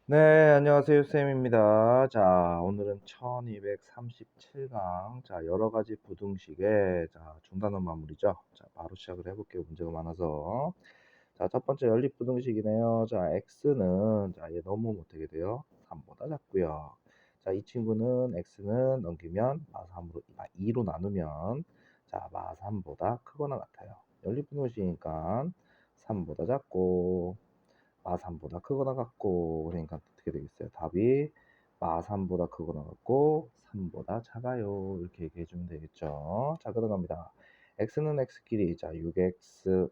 네, 안녕하세요. 쌤입니다. 자, 오늘은 1237 강. 자, 여러 가지 부등식의 중단원 마무리죠. 자, 바로 시작을 해볼게요. 문제가 많아서. 자, 첫 번째 연립부등식이네요. 자, x는, 자, 얘 넘으면 어떻게 돼요? 3보다 작고요. 자, 이 친구는 x는 넘기면 마 2로 나누면, 자, 마 3보다 크거나 같아요. 연립부등식이니까 3보다 작고, 마3보다 크거나 같고, 그러니까 어떻게 되겠어요? 답이 마3보다 크거나 같고 3보다 작아요. 이렇게 얘기해 주면 되겠죠. 자, 그러갑니다. x는 x끼리, 자, 6x.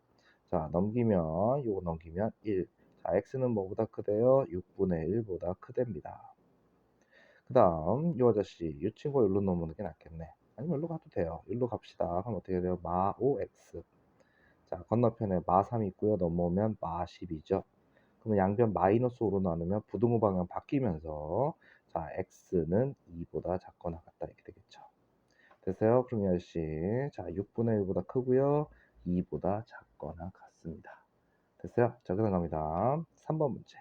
자, 넘기면, 요거 넘기면 1. 자, x는 뭐보다 크대요? 6분의 1보다 크답니다. 그 다음, 요 아저씨, 이 친구 일로 넘어오는 게 낫겠네. 아니면 일로 가도 돼요. 일로 갑시다. 그럼 어떻게 돼요? 마 5x. 자, 건너편에 마 3이 있고요. 넘어오면 마 10이죠. 그러면 양변 마이너스 5로 나누면 부등호 방향 바뀌면서, 자, x는 2보다 작거나 같다 이렇게 되겠죠. 됐어요? 그럼 이 아저씨, 자, 6분의 1보다 크고요. 2보다 작거나 같습니다. 됐어요? 자, 그럼 갑니다. 3번 문제.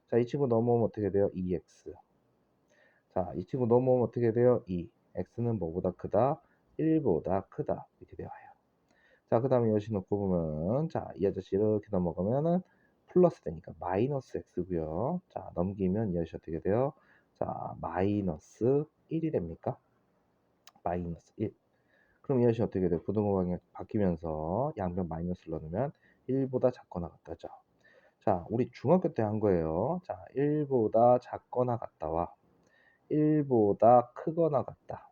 자, 이 친구 넘어오면 어떻게 돼요? 2x. 자, 이 친구 넘어오면 어떻게 돼요? 2. x는 뭐보다 크다? 1보다 크다. 이렇게 되어요. 자, 그 다음에 여시 놓고 보면, 자, 이 아저씨 이렇게 넘어가면은 플러스 되니까 마이너스 x고요. 자, 넘기면 이 아저씨 어떻게 돼요? 자, 마이너스 1이 됩니까? 마이너스 1. 그럼 이 아저씨 어떻게 돼요? 부등호 방향 바뀌면서 양변 마이너스를 넣으면 1보다 작거나 같다죠. 자, 우리 중학교 때 한 거예요. 자, 1보다 작거나 같다와 1보다 크거나 같다.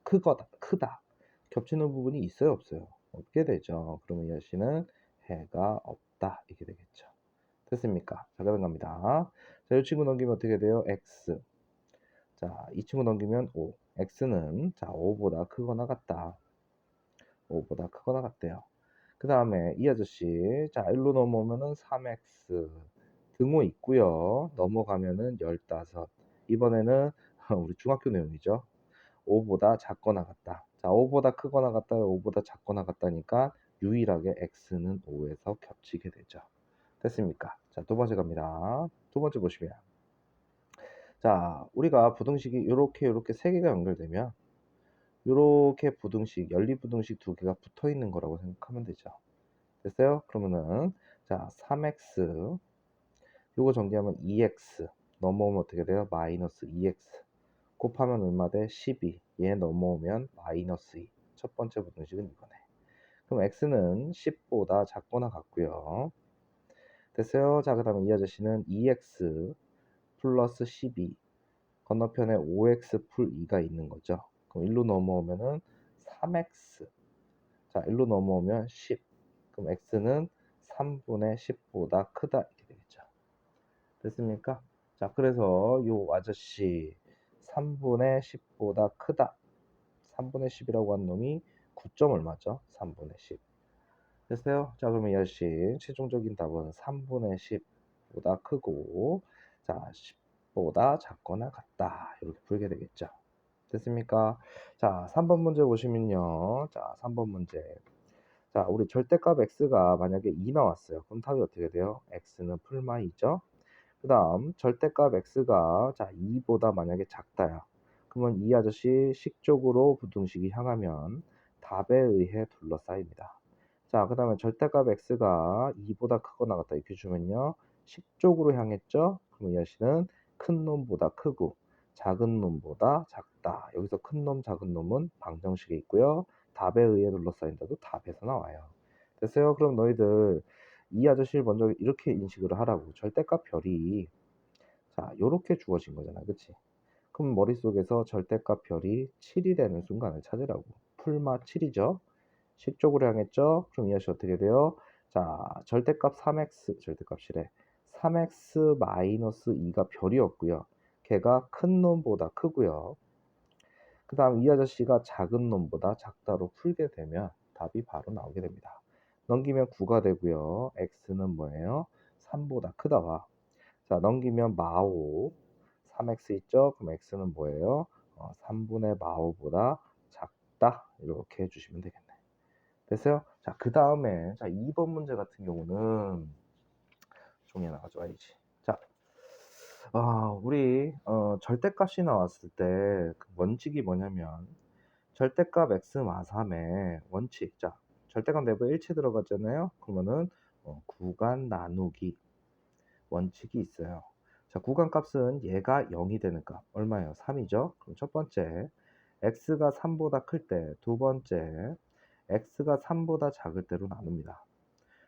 크다. 겹치는 부분이 있어요, 없어요? 없게 되죠. 그러면 이 아저씨는 해가 없다. 이렇게 되겠죠. 됐습니까? 자, 그런 겁니다. 자, 이 친구 넘기면 어떻게 돼요? x. 자, 이 친구 넘기면 5. x는, 자, 5보다 크거나 같다. 5보다 크거나 같대요. 그 다음에 이 아저씨, 자, 일로 넘어오면은 3x. 등호 있고요. 넘어가면은 15. 이번에는 우리 중학교 내용이죠. 5보다 작거나 같다. 자, 5보다 크거나 같다, 5보다 작거나 같다니까 유일하게 x는 5에서 겹치게 되죠. 됐습니까? 자, 두 번째 갑니다. 두 번째 보시면, 자, 우리가 부등식이 이렇게 세 개가 연결되면 이렇게 부등식, 연립부등식 두 개가 붙어 있는 거라고 생각하면 되죠. 됐어요? 그러면은, 자, 3x 요거 전개하면 2x 넘어오면 어떻게 돼요? 마이너스 2x 곱하면 얼마 돼? 12. 얘 넘어오면 마이너스 2. 첫 번째 부등식은 이거네. 그럼 x는 10보다 작거나 같고요. 됐어요? 자, 그 다음에 이 아저씨는 2x 플러스 12. 건너편에 5x 풀 2가 있는 거죠. 그럼 1로 넘어오면은 3x. 자, 1로 넘어오면 10. 그럼 x는 3분의 10보다 크다. 이렇게 되겠죠. 됐습니까? 자, 그래서 요 아저씨 3분의 10보다 크다. 3분의 10이라고 한 놈이 9점 얼마죠? 3분의 10. 됐어요? 자, 그러면 이 아저씨 최종적인 답은 3분의 10보다 크고, 자, 10보다 작거나 같다. 이렇게 풀게 되겠죠. 됐습니까? 자, 3번 문제 보시면요. 자, 3번 문제. 자, 우리 절대값 x가 만약에 2 나왔어요. 그럼 답이 어떻게 돼요? x는 풀마이죠? 그 다음 절대값 x가, 자, 2보다 만약에 작다야. 그러면 이 아저씨 식쪽으로 부등식이 향하면 답에 의해 둘러싸입니다. 자, 그 다음에 절대값 x가 2보다 크거나 같다 이렇게 주면요. 식쪽으로 향했죠? 그럼 이 아저씨는 큰 놈보다 크고 작은 놈보다 작다. 여기서 큰 놈, 작은 놈은 방정식에 있고요. 답에 의해 둘러싸인다도 답에서 나와요. 됐어요? 그럼 너희들 이 아저씨를 먼저 이렇게 인식을 하라고. 절대값 별이, 자, 요렇게 주어진 거잖아. 그치? 그럼 머릿속에서 절대값 별이 7이 되는 순간을 찾으라고. 풀마 7이죠? 식쪽으로 향했죠? 그럼 이 아저씨 어떻게 돼요? 자, 절대값 3x, 절대값이래. 3x 마이너스 2가 별이었고요. 걔가 큰 놈보다 크고요. 그 다음 이 아저씨가 작은 놈보다 작다로 풀게 되면 답이 바로 나오게 됩니다. 넘기면 9가 되고요. x는 뭐예요? 3보다 크다와, 자, 넘기면 마오 3x 있죠? 그럼 x는 뭐예요? 3분의 마오보다 작다. 이렇게 해주시면 되겠네. 됐어요? 자, 그 다음에, 자, 2번 문제 같은 경우는 종이에 나가져와야지. 자, 우리 절대값이 나왔을 때 그 원칙이 뭐냐면 절대값 x 마삼의 원칙. 자, 절대값 내부에 일치 들어갔잖아요. 그러면은 구간 나누기 원칙이 있어요. 자, 구간값은 얘가 0이 되는 값 얼마예요? 3이죠. 그럼 첫 번째 x가 3보다 클 때, 두 번째 x가 3보다 작을 때로 나눕니다.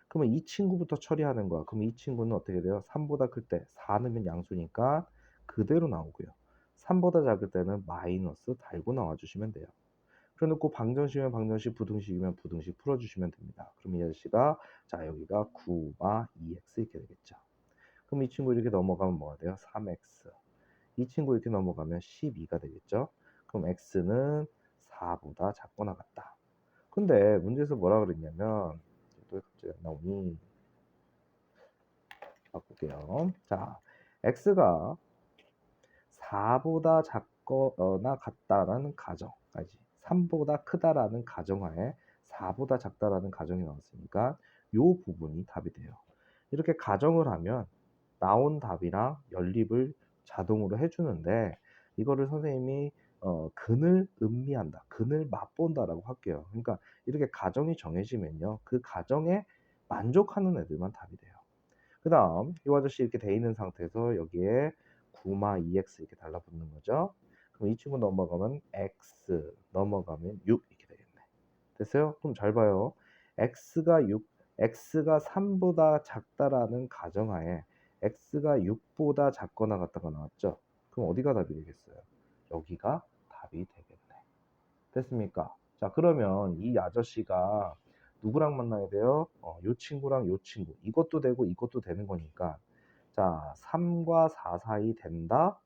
그러면 이 친구부터 처리하는 거야. 그럼 이 친구는 어떻게 돼요? 3보다 클 때 4 넣으면 양수니까 그대로 나오고요. 3보다 작을 때는 마이너스 달고 나와주시면 돼요. 그래놓고 방정식이면 방정식, 부등식이면 부등식 풀어주시면 됩니다. 그럼 이 아저씨가, 자, 여기가 9마 2x 이렇게 되겠죠. 그럼 이 친구 이렇게 넘어가면 뭐가 돼요? 3x. 이 친구 이렇게 넘어가면 12가 되겠죠. 그럼 x는 4보다 작거나 같다. 근데 문제에서 뭐라 그랬냐면, 또 갑자기 안 나오니 바꿀게요. 자, x가 4보다 작거나 같다라는 가정까지, 3보다 크다라는 가정하에 4보다 작다라는 가정이 나왔으니까 이 부분이 답이 돼요. 이렇게 가정을 하면 나온 답이랑 연립을 자동으로 해주는데, 이거를 선생님이 근을 음미한다, 근을 맛본다라고 할게요. 그러니까 이렇게 가정이 정해지면요, 그 가정에 만족하는 애들만 답이 돼요. 그 다음 이 아저씨 이렇게 돼 있는 상태에서 여기에 9마 2x 이렇게 달라붙는 거죠. 그럼 이 친구 넘어가면 x, 넘어가면 6 이렇게 되겠네. 됐어요? 그럼 잘 봐요. x가 6, x가 3보다 작다라는 가정하에 x가 6보다 작거나 같다가 나왔죠. 그럼 어디가 답이 되겠어요? 여기가 답이 되겠네. 됐습니까? 자, 그러면 이 아저씨가 누구랑 만나야 돼요? 요 친구랑 요 친구. 이것도 되고 이것도 되는 거니까. 자, 3과 4 사이 된다?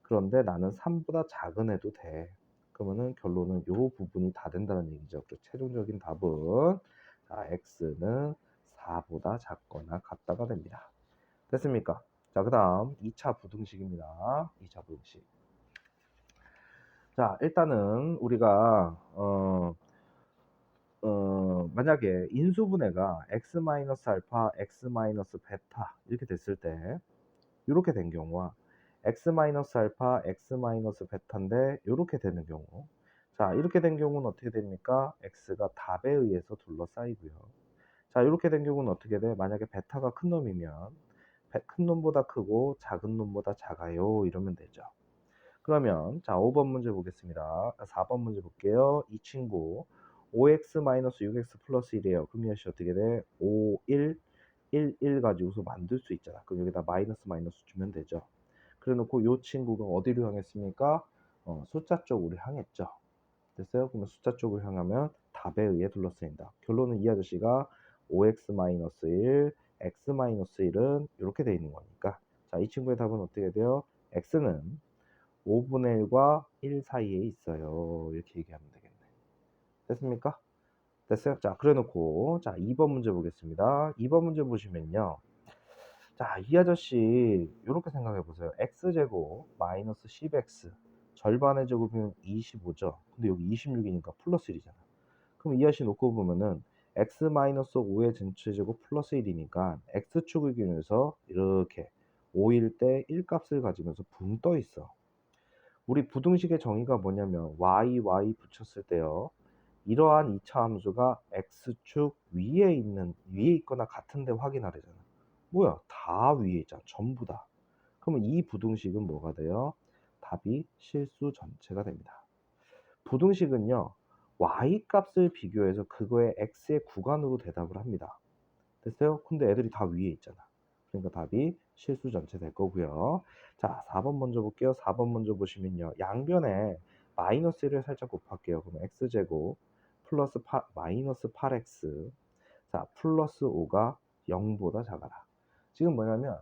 그런데 나는 3보다 작은 애도 돼. 그러면은 결론은 요 부분이 다 된다는 얘기죠. 그래서 최종적인 답은, 자, x는 4보다 작거나 같다가 됩니다. 됐습니까? 자, 그 다음 2차 부등식입니다. 2차 부등식. 자, 일단은 우리가 만약에 인수분해가 x-알파, x-베타 이렇게 됐을 때, 이렇게 된 경우와 x-알파, x-베타인데 이렇게 되는 경우, 자, 이렇게 된 경우는 어떻게 됩니까? x가 답에 의해서 둘러싸이고요. 자, 이렇게 된 경우는 어떻게 돼? 만약에 베타가 큰 놈이면 큰 놈보다 크고 작은 놈보다 작아요, 이러면 되죠. 그러면 자, 5번 문제 보겠습니다. 4번 문제 볼게요. 이 친구 5x-6x 플러스 1이에요. 그럼 이 아저씨 어떻게 돼? 5, 1, 1, 1 가지고서 만들 수 있잖아. 그럼 여기다 마이너스 마이너스 주면 되죠. 그래 놓고 이 친구가 어디로 향했습니까? 숫자 쪽으로 향했죠. 됐어요? 그러면 숫자 쪽으로 향하면 답에 의해 둘러싸인다. 결론은 이 아저씨가 5x-1, x-1은 이렇게 돼 있는 거니까, 자, 이 친구의 답은 어떻게 돼요? x는 5분의 1과 1 사이에 있어요. 이렇게 얘기하면 되겠네. 됐습니까? 됐어요? 자, 그래 놓고, 자, 2번 문제 보겠습니다. 2번 문제 보시면요. 자, 이 아저씨, 요렇게 생각해 보세요. x제곱 마이너스 10x. 절반의 제곱이면 25죠. 근데 여기 26이니까 플러스 1이잖아. 그럼 이 아저씨 놓고 보면은 x-5의 전체제곱 플러스 1이니까 x축을 기준해서 이렇게 5일 때 1값을 가지면서 붕 떠 있어. 우리 부등식의 정의가 뭐냐면 y 붙였을 때요, 이러한 2차 함수가 x축 위에 있거나 같은데 확인하래잖아. 뭐야, 다 위에 있잖아, 전부 다. 그러면 이 부등식은 뭐가 돼요? 답이 실수 전체가 됩니다. 부등식은요, y 값을 비교해서 그거의 x의 구간으로 대답을 합니다. 됐어요? 근데 애들이 다 위에 있잖아. 그러니까 답이 실수 전체 될 거고요. 자, 4번 먼저 볼게요. 4번 먼저 보시면요, 양변에 마이너스 1을 살짝 곱할게요. 그럼 x제곱 플러스 마이너스 8x, 자, 플러스 5가 0보다 작아라. 지금 뭐냐면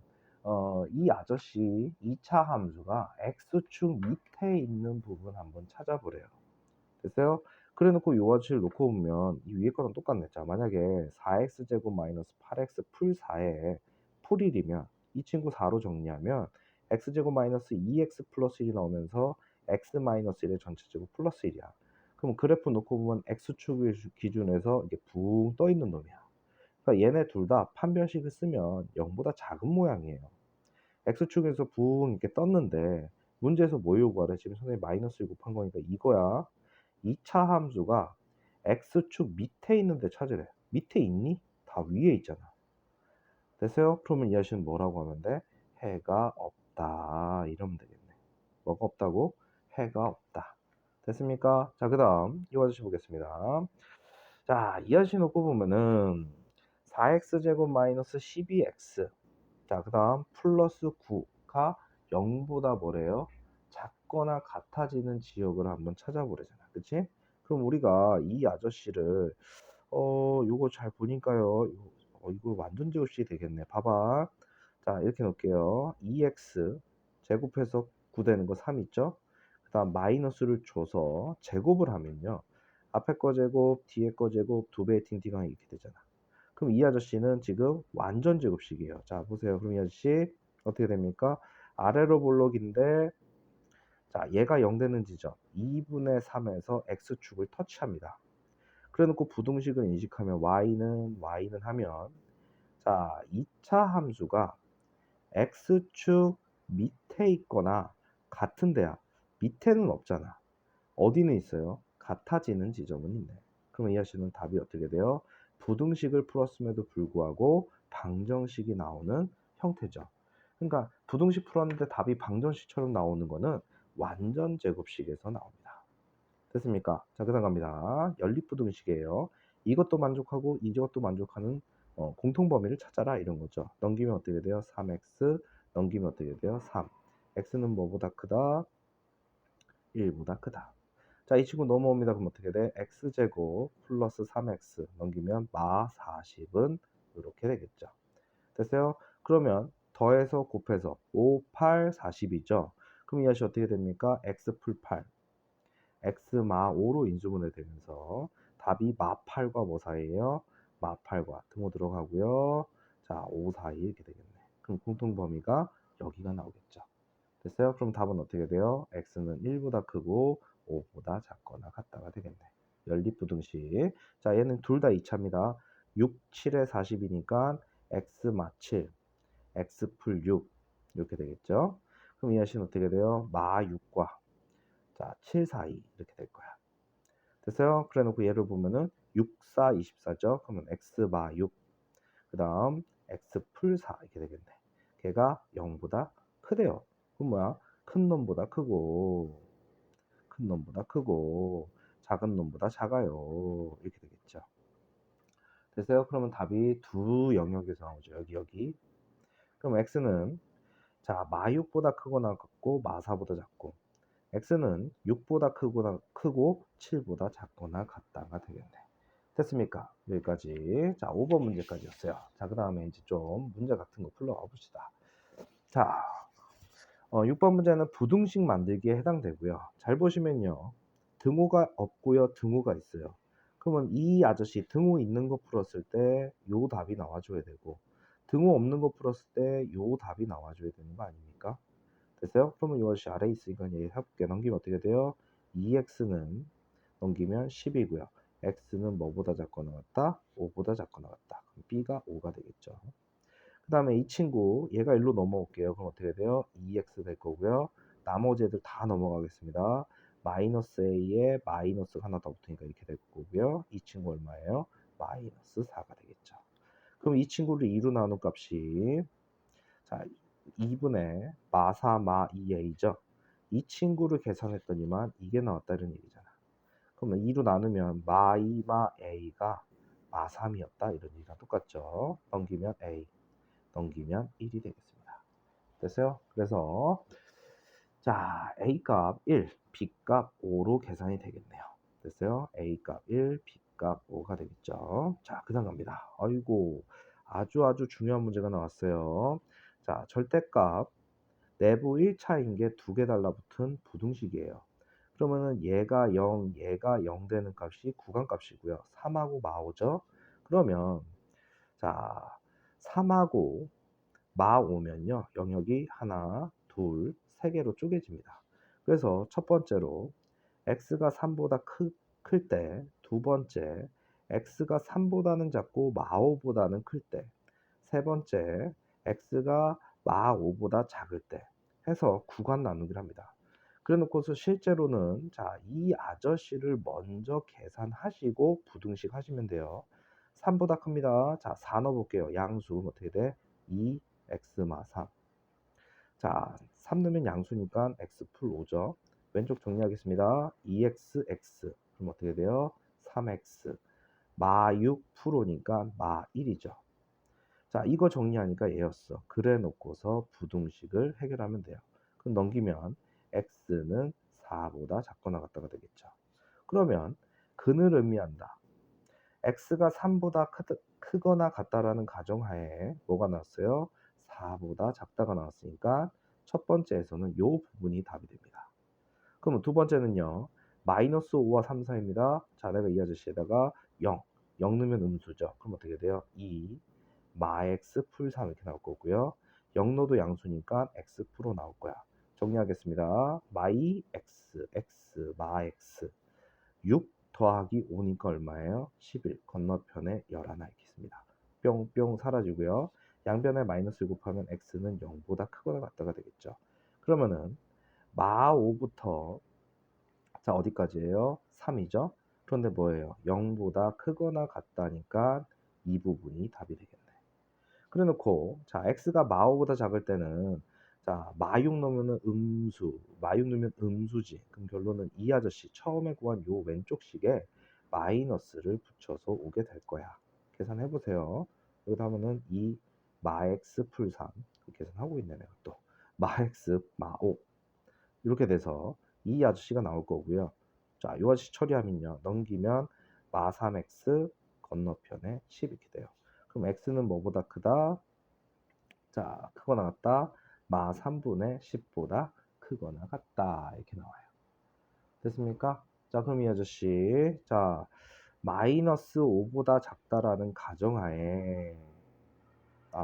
이 아저씨 2차 함수가 x축 밑에 있는 부분 한번 찾아보래요. 됐어요? 그래 놓고 요 아저씨를 놓고 보면 이 위에 거랑 똑같네. 자, 만약에 4x제곱 마이너스 8x 풀 4에 풀 1이면 이 친구 4로 정리하면 x제곱 마이너스 2x 플러스 1이 나오면서 x 마이너스 1의 전체제곱 플러스 1이야. 그럼 그래프 놓고 보면 x축을 기준해서 이게 붕 떠 있는 놈이야. 그러니까 얘네 둘 다 판별식을 쓰면 0보다 작은 모양이에요. x축에서 붕 이렇게 떴는데 문제에서 뭐 요구하래? 지금 선생님이 마이너스를 곱한 거니까 이거야. 2차 함수가 x축 밑에 있는데 찾으래. 밑에 있니? 다 위에 있잖아. 됐어요? 그러면 이 아저씨는 뭐라고 하면 돼? 해가 없다. 이러면 되겠네. 뭐가 없다고? 해가 없다. 됐습니까? 자, 그 다음 이 아저씨 보겠습니다. 자, 이 아저씨 놓고 보면은 4x제곱 마이너스 12x. 자, 그 다음 플러스 9가 0보다 뭐래요? 작거나 같아지는 지역을 한번 찾아보래잖아. 그치? 그럼 우리가 이 아저씨를 요거 잘 보니까요. 이거 완전 제곱식이 되겠네. 봐봐. 자, 이렇게 놓을게요. 2x 제곱해서 9 되는 거 3 있죠? 그 다음 마이너스를 줘서 제곱을 하면요. 앞에 거 제곱, 뒤에 거 제곱, 두 배의 팅팅이 이렇게 되잖아. 그럼 이 아저씨는 지금 완전 제곱식이에요. 자, 보세요. 그럼 이 아저씨 어떻게 됩니까? 아래로 볼록인데, 자, 얘가 0 되는 지점 2분의 3에서 x축을 터치합니다. 그래 놓고 부등식을 인식하면 y는 하면, 자, 2차 함수가 x축 밑에 있거나 같은 데야. 밑에는 없잖아. 어디는 있어요? 같아지는 지점은 있네. 그럼 이 아저씨는 답이 어떻게 돼요? 부등식을 풀었음에도 불구하고 방정식이 나오는 형태죠. 그러니까 부등식 풀었는데 답이 방정식처럼 나오는 거는 완전 제곱식에서 나옵니다. 됐습니까? 자, 그 다음 갑니다. 연립부등식이에요. 이것도 만족하고 이것도 만족하는 공통 범위를 찾아라 이런 거죠. 넘기면 어떻게 돼요? 3x 넘기면 어떻게 돼요? 3. x는 뭐보다 크다? 1보다 크다. 자, 이 친구 넘어옵니다. 그럼 어떻게 돼? x제곱 플러스 3x 넘기면 마 40은 이렇게 되겠죠. 됐어요? 그러면 더해서 곱해서 5, 8, 40이죠. 그럼 이 아저씨 어떻게 됩니까? x 풀 8 x 마 5로 인수분해 되면서 답이 마 8과 뭐 사이에요? 마 8과 등호 들어가고요. 자, 5 사이 이렇게 되겠네. 그럼 공통 범위가 여기가 나오겠죠. 됐어요? 그럼 답은 어떻게 돼요? x는 1보다 크고 5보다 작거나 같다가 되겠네. 연립부등식. 자, 얘는 둘 다 2차입니다. 6, 7에 40이니까 x 마 7, x 풀 6 이렇게 되겠죠. 그럼 이 아저씨는 어떻게 돼요? 마 6과 자, 7 사이 이렇게 될 거야. 됐어요? 그래 놓고 얘를 보면은 6, 4, 24죠? 그러면 x 마 6, 그 다음 x 풀 4 이렇게 되겠네. 걔가 0보다 크대요. 그럼 뭐야? 큰 놈보다 크고, 큰 놈보다 크고, 작은 놈보다 작아요. 이렇게 되겠죠. 됐어요? 그러면 답이 두 영역에서 나오죠. 여기. 그럼 x는 자, 마 6보다 크거나 같고, 마 4보다 작고, x는 6보다 크고 7보다 작거나 같다가 되겠네. 됐습니까? 여기까지. 자, 5번 문제까지였어요. 자, 그 다음에 이제 좀 문제 같은 거 풀러가 봅시다. 자, 6번 문제는 부등식 만들기에 해당되고요. 잘 보시면요. 등호가 없고요. 등호가 있어요. 그러면 이 아저씨 등호 있는 거 풀었을 때 요 답이 나와줘야 되고, 등호 없는 거 풀었을 때 요 답이 나와줘야 되는 거 아닙니까? 됐어요? 그러면 이 아저씨 아래에 있으니까 얘기해볼게. 넘기면 어떻게 돼요? 2x는 넘기면 10이고요. x는 뭐보다 작거나 같다? 5보다 작거나 같다. 그럼 b가 5가 되겠죠. 그 다음에 이 친구 얘가 일로 넘어올게요. 그럼 어떻게 돼요? 2x 될 거고요. 나머지 애들 다 넘어가겠습니다. 마이너스 a에 마이너스가 하나 더 붙으니까 이렇게 될 거고요. 이 친구 얼마예요? 마이너스 4가 되겠죠. 그럼 이 친구를 2로 나눈 값이 자 2분의 마4 마 2a죠. 이 친구를 계산했더니만 이게 나왔다 이런 얘기잖아. 그러면 2로 나누면 마 2 마 a가 마 3이었다 이런 얘기가 똑같죠. 넘기면 a 넘기면 1이 되겠습니다. 됐어요? 그래서 자 a 값 1, b 값 5로 계산이 되겠네요. 됐어요? a 값 1, b 값 5가 되겠죠. 자, 그 다음 갑니다. 아이고 아주 중요한 문제가 나왔어요. 자, 절대값 내부 1차인 게 두 개 달라붙은 부등식이에요. 그러면은 얘가 0, 얘가 0 되는 값이 구간값이고요. 3하고 마5죠. 그러면 자 3하고 마5면요. 영역이 하나, 둘, 세 개로 쪼개집니다. 그래서 첫 번째로 x가 3보다 클 때, 두 번째 x가 3보다는 작고 마5보다는 클 때, 세 번째 x가 마 5보다 작을 때 해서 구간 나누기를 합니다. 그래 놓고서 실제로는 자, 이 아저씨를 먼저 계산하시고 부등식 하시면 돼요. 3보다 큽니다. 자, 4 넣어 볼게요. 양수 어떻게 돼? 2x 마 3. 자, 3 넣으면 양수니까 x 풀 5죠. 왼쪽 정리하겠습니다. 2x x. 그럼 어떻게 돼요? 3x. 마 6 풀 5니까 마 1이죠. 자, 이거 정리하니까 얘였어. 그래 놓고서 부등식을 해결하면 돼요. 그럼 넘기면 x는 4보다 작거나 같다가 되겠죠. 그러면 근을 의미한다. x가 3보다 크거나 같다라는 가정하에 뭐가 나왔어요? 4보다 작다가 나왔으니까 첫 번째에서는 이 부분이 답이 됩니다. 그럼 두 번째는요. 마이너스 5와 3 사이입니다. 자, 내가 이 아저씨에다가 0 넣으면 음수죠. 그럼 어떻게 돼요? 2 마 x 풀 3 이렇게 나올 거고요. 0 넣어도 양수니까 x 풀로 나올 거야. 정리하겠습니다. 마이 x, x, 마 x. 6 더하기 5니까 얼마예요? 11. 건너편에 11 이렇게 있습니다. 뿅뿅 사라지고요. 양변에 마이너스 곱하면 x는 0보다 크거나 같다가 되겠죠. 그러면은 마 5부터 자, 어디까지예요? 3이죠. 그런데 뭐예요? 0보다 크거나 같다니까 이 부분이 답이 되겠네. 그래 놓고 자, x가 마5보다 작을 때는 자, 마6 넣으면 음수, 마6 넣으면 음수지. 그럼 결론은 이 아저씨 처음에 구한 요 왼쪽 식에 마이너스를 붙여서 오게 될 거야. 계산해 보세요. 여기다 하면은 2 마x 풀 3 계산하고 있네 내가 또. 마x 마5 이렇게 돼서 이 아저씨가 나올 거고요. 자, 이 아저씨 처리하면요. 넘기면 마 3x 건너편에 10 이렇게 돼요. 그럼 x는 뭐보다 크다? 자, 크거나 같다. 마 3분의 10보다 크거나 같다. 이렇게 나와요. 됐습니까? 자, 그럼 이 아저씨. 자, 마이너스 5보다 작다라는 가정하에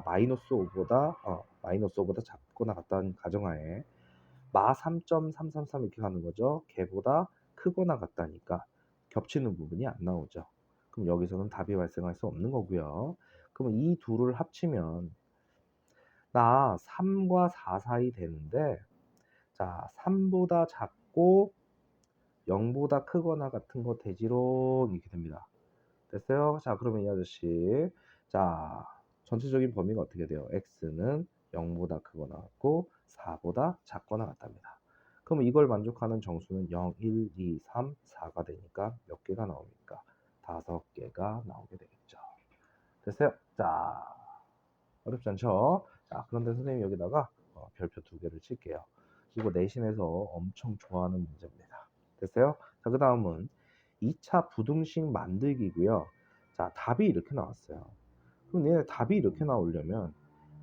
마이너스 5보다 작거나 같다는 가정하에 마 3.333 이렇게 가는 거죠. 걔보다 크거나 같다니까 겹치는 부분이 안 나오죠. 그럼 여기서는 답이 발생할 수 없는 거고요. 그럼 이 둘을 합치면 나 3과 4 사이 되는데 자, 3보다 작고 0보다 크거나 같은 거 되지롱 이렇게 됩니다. 됐어요? 자, 그러면 이 아저씨 자, 전체적인 범위가 어떻게 돼요? x는 0보다 크거나 같고 4보다 작거나 같답니다. 그럼 이걸 만족하는 정수는 0, 1, 2, 3, 4가 되니까 몇 개가 나옵니까? 5개가 나오게 되겠죠. 됐어요? 자, 어렵지 않죠? 자, 그런데 선생님 여기다가 별표 2개를 칠게요. 이거 내신에서 엄청 좋아하는 문제입니다. 됐어요? 자, 그 다음은 2차 부등식 만들기고요. 자, 답이 이렇게 나왔어요. 그럼 얘네 답이 이렇게 나오려면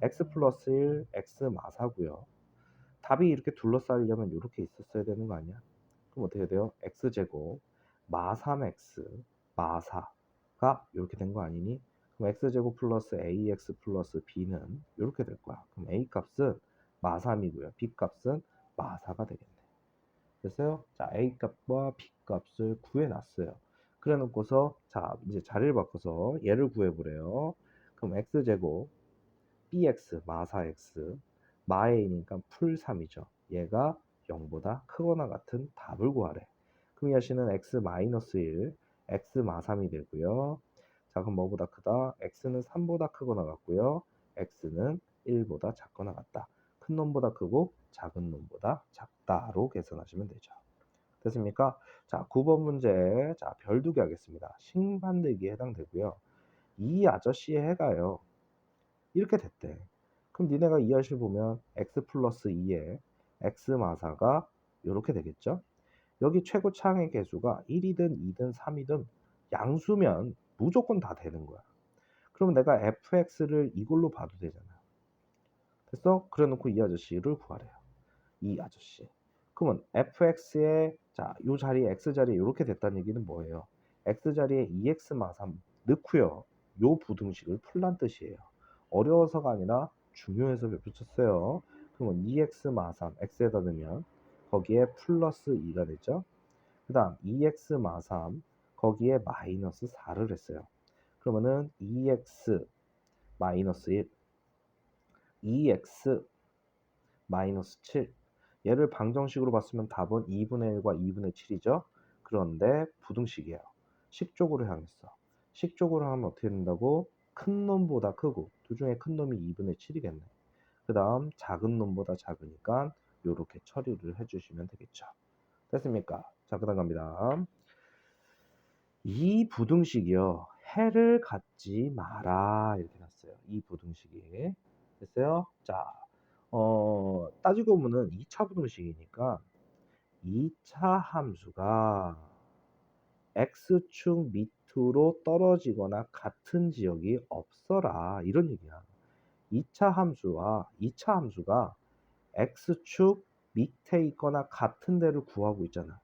x 플러스 1, x 마사고요. 답이 이렇게 둘러싸이려면 이렇게 있었어야 되는 거 아니야? 그럼 어떻게 돼요? x제곱 마 3x 마 4가 이렇게 된 거 아니니? 그럼 x제곱 플러스 ax 플러스 b는 이렇게 될 거야. 그럼 a 값은 마 3이고요. b 값은 마 4가 되겠네. 됐어요? 자, a 값과 b 값을 구해놨어요. 그래 놓고서 자, 이제 자리를 바꿔서 얘를 구해보래요. 그럼 x제곱 bx 마 4x 마 a니까 풀 3이죠. 얘가 0보다 크거나 같은 답을 구하래. 그럼 이 아씨는 x 마이너스 1, x 마 3이 되고요. 자, 그럼 뭐보다 크다? x는 3보다 크거나 같고요. x는 1보다 작거나 같다. 큰 놈보다 크고 작은 놈보다 작다로 계산하시면 되죠. 됐습니까? 자, 9번 문제. 자, 별 2개 하겠습니다. 식 만들기에 해당되고요. 이 아저씨의 해가요. 이렇게 됐대. 그럼 니네가 이 아저씨 보면 x 플러스 2에 x 마사가 이렇게 되겠죠? 여기 최고 창의 개수가 1이든 2든 3이든 양수면 무조건 다 되는 거야. 그럼 내가 fx를 이걸로 봐도 되잖아. 됐어? 그래 놓고 이 아저씨를 구하래요. 이 아저씨. 그러면 fx에 자, 요 자리에 x 자리에 이렇게 됐다는 얘기는 뭐예요? x 자리에 2x 마3 넣고요. 요 부등식을 풀란 뜻이에요. 어려워서가 아니라 중요해서 몇 붙였어요. 그러면 2x 마3 x에다 넣으면 거기에 플러스 2가 되죠. 그 다음 2x 마3 거기에 마이너스 4를 했어요. 그러면은 2x 마이너스 1 2x 마이너스 7. 얘를 방정식으로 봤으면 답은 2분의 1과 2분의 7이죠. 그런데 부등식이에요. 식쪽으로 향했어. 식쪽으로 하면 어떻게 된다고? 큰 놈보다 크고 두 중에 큰 놈이 2분의 7이겠네. 그 다음 작은 놈보다 작으니까 요렇게 처리를 해주시면 되겠죠. 됐습니까? 자, 그 다음 갑니다. 이 부등식이요. 해를 갖지 마라. 이렇게 났어요. 이 부등식이. 됐어요? 자, 따지고 보면은 2차 부등식이니까 2차 함수가 x축 밑으로 떨어지거나 같은 지역이 없어라. 이런 얘기야. 2차 함수가 x축 밑에 있거나 같은 데를 구하고 있잖아.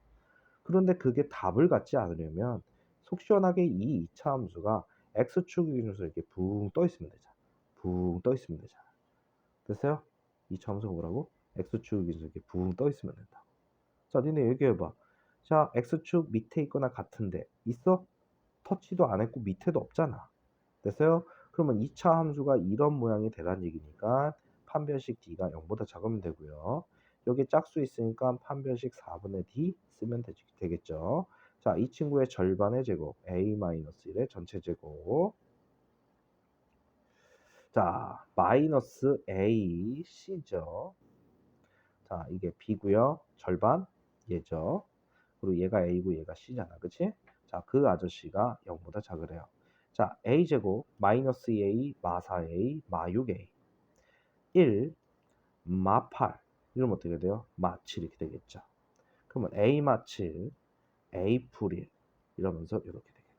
그런데 그게 답을 갖지 않으려면 속 시원하게 이 2차 함수가 x축 기준에서 이렇게 붕 떠 있으면 되잖아. 붕 떠 있으면 되잖아. 됐어요? 2차 함수가 뭐라고? x축 기준에서 이렇게 붕 떠 있으면 된다. 자, 니네 얘기해봐. 자, x축 밑에 있거나 같은데 있어? 터치도 안 했고 밑에도 없잖아. 됐어요? 그러면 2차 함수가 이런 모양이 되란 얘기니까 판별식 d가 0보다 작으면 되고요. 여기 짝수 있으니까 판별식 4분의 d 쓰면 되겠죠. 자, 이 친구의 절반의 제곱 a-1의 전체 제곱. 자, 마이너스 a c죠. 자, 이게 b고요. 절반 얘죠. 그리고 얘가 a고 얘가 c잖아. 그치? 자, 그 아저씨가 0보다 작으래요. 자, a제곱 마이너스 a 마 4a 마 6a 1 마 8 이러면 어떻게 돼요? 마 7 이렇게 되겠죠. 그러면 a 마 7 a 풀 1 이러면서 이렇게 되겠네.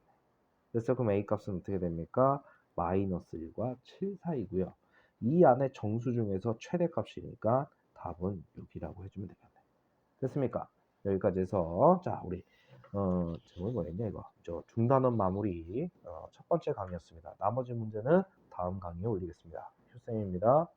그래서 그럼 a 값은 어떻게 됩니까? 마이너스 1과 7 사이고요. 이 안에 정수 중에서 최대값이니까 답은 6이라고 해주면 되겠네. 됐습니까? 여기까지 해서 자, 우리 제목이 뭐였냐 이거. 저 중단원 마무리 첫 번째 강의였습니다. 나머지 문제는 다음 강의에 올리겠습니다. 휴쌤입니다.